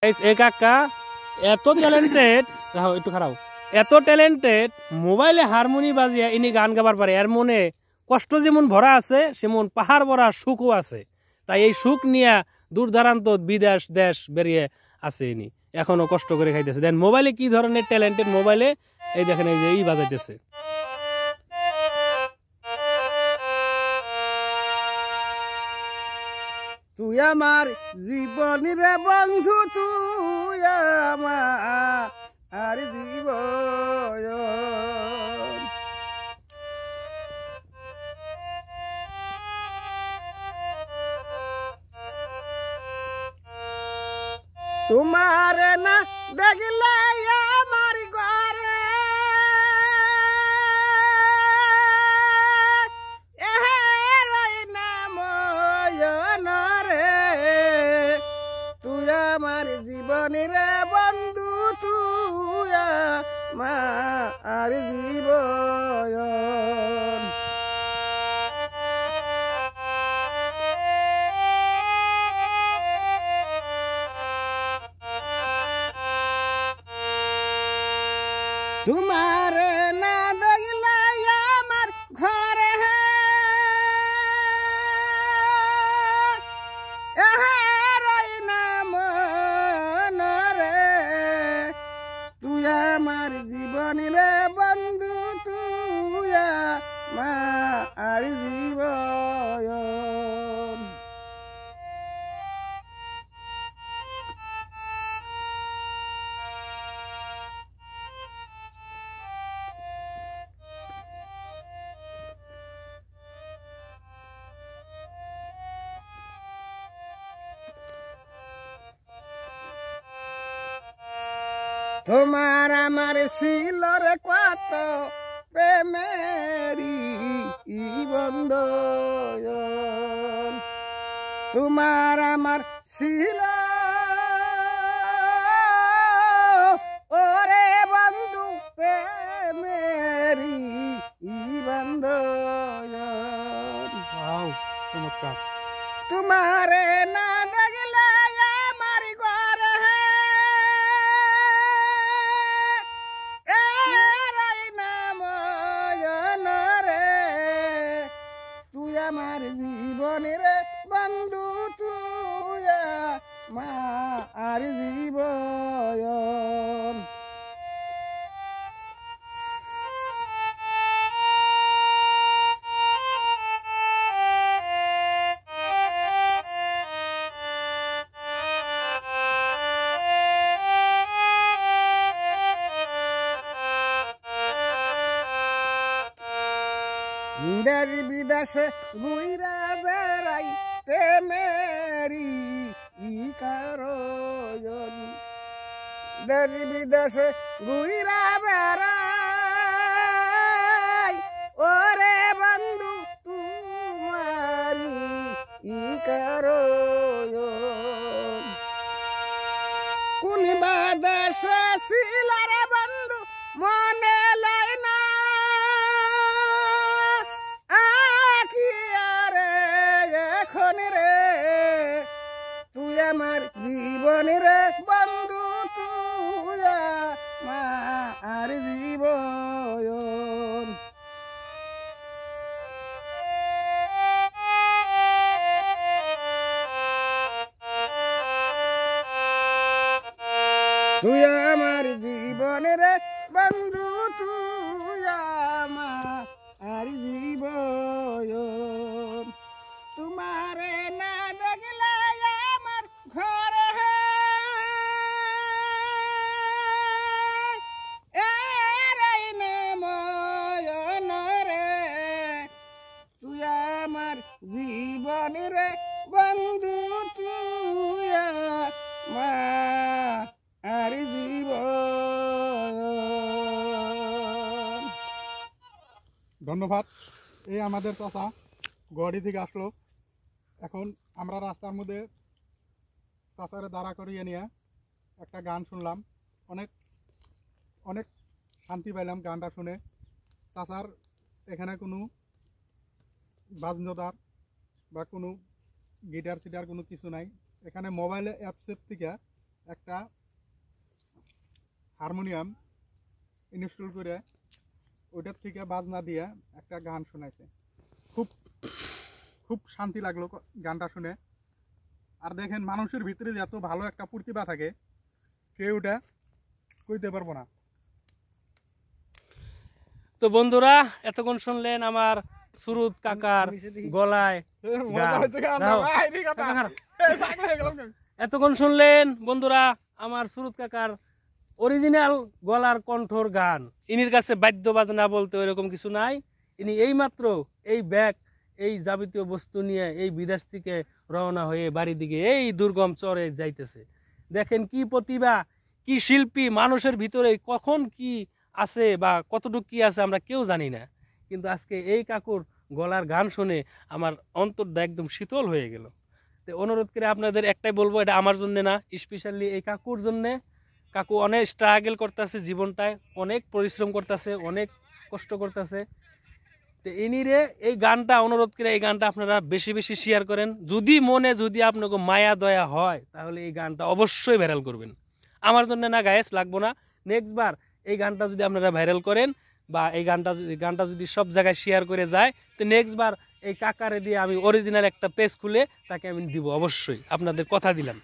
এই কাকা এত ট্যালেন্টেড, একটু খারাপ, এত ট্যালেন্টেড, মোবাইলে হারমোনি বাজিয়া ইনি গান গাবার পারে। এর মনে কষ্ট যেমন ভরা আছে সেমন পাহাড় ভরা সুখও আছে। তাই এই সুখ নিয়ে দূর দূরান্ত বিদেশ দেশ বেরিয়ে আছে ইনি, এখনো কষ্ট করে খাইতেছে। দেন মোবাইলে কি ধরনের ট্যালেন্টেড, মোবাইলে এই দেখেন এই যে এই বাজাইতেছে। তুই আমার জীবনের বন্ধু, তুই আমার জীবন, তোমার না দেখলে আমার ঘরে আমার জীবনের বন্ধু, তুই আমার জীবন। তোমার না দেখলে আমার ঘরে আমার জীবনের বন্ধু, তুই আমার জীবন। তোমার আমার ছিল রে কত প্রেমেরি বন্ধন, তোমার আমার ছিল ওরে বন্ধু প্রেমেরি বন্ধন। চমৎকার। তোমারে না দেখলে আমার ঘরে আমার জীবনের বন্ধু, তুই আমার জীবন। দেশ বিদেশে ঘুইরা বেড়াই প্রেমেরি কারণ, দেশ বিদেশে ঘুইরা বেড়াই ওরে বন্ধু তোমারি কারণ। কোন বা দেশে ছিল রে বন্ধু মনে লয় না, তুই আমার জীবনের বন্ধু, তুই আমার জীবন। তুই আমার জীবনের বন্ধু, তুই আমার জীবন। তোমারে না দেখলে আমার ঘরে তুই আমার জীবনের বন্ধু, তুই আমার জীবন। ধন্যবাদ। এই আমাদের চাচা গুয়াহাটি থেকে আসলো। এখন আমরা রাস্তার মধ্যে চাচারে দাঁড়া করিয়ে নিয়ে একটা গান শুনলাম, অনেক অনেক শান্তি পাইলাম গানটা শুনে। চাচার এখানে কোনো বাজনদার বা কোনো গিটার সিটার কোনো কিছু নাই, এখানে মোবাইলে অ্যাপসের থেকে একটা হারমোনিয়াম ইনস্টল করে ওইটার থেকে বাজনা দিয়ে একটা গান শোনাইছে। খুব খুব শান্তি লাগলো গানটা শুনে। আর দেখেন মানুষের ভিতরে যে এত ভালো একটা প্রতিভা থাকে কেউ ওটা কইতে পারবো না। তো বন্ধুরা এতক্ষণ শুনলেন আমার সুরুত কাকার গলায় এতক্ষণ শুনলেন বন্ধুরা আমার সুরুত কাকার অরিজিনাল গলার কণ্ঠর গান। ইনির কাছে বাদ্য বাজনা বলতে ওইরকম কিছু নাই। ইনি এইমাত্র এই ব্যাগ এই যাবতীয় বস্তু নিয়ে এই বিদেশ থেকে রওনা হয়ে বাড়ির দিকে এই দুর্গম চরে যাইতেছে। দেখেন কি প্রতিভা, কি শিল্পী, মানুষের ভিতরে কখন কি আছে বা কতটুকু কি আছে আমরা কেউ জানি না, কিন্তু আজকে এই কাকুর গলার গান শুনে আমার অন্তরটা একদম শীতল হয়ে গেল। তো অনুরোধ করে আপনাদের একটাই বলবো, এটা আমার জন্য না, স্পেশালি এই কাকুর জন্যে। কাকু অনেক স্ট্রাগল করতেছে জীবনটায়, অনেক পরিশ্রম করতেছে, অনেক কষ্ট করতেছে। তো ইনিরে এই গানটা অনুরোধ করে এই গানটা আপনারা বেশি বেশি শেয়ার করেন। যদি মনে যদি আপনাকে মায়া দয়া হয় তাহলে এই গানটা অবশ্যই ভাইরাল করবেন। আমার জন্য না গায়েস লাগবো না, নেক্সট বার এই গানটা যদি আপনারা ভাইরাল করেন বা এই গানটা যদি সব জায়গায় শেয়ার করে যায়, তো নেক্সট বার এই কাকারে দিয়ে আমি অরিজিনাল একটা পেজ খুলে তাকে আমি দিব, অবশ্যই আপনাদের কথা দিলাম।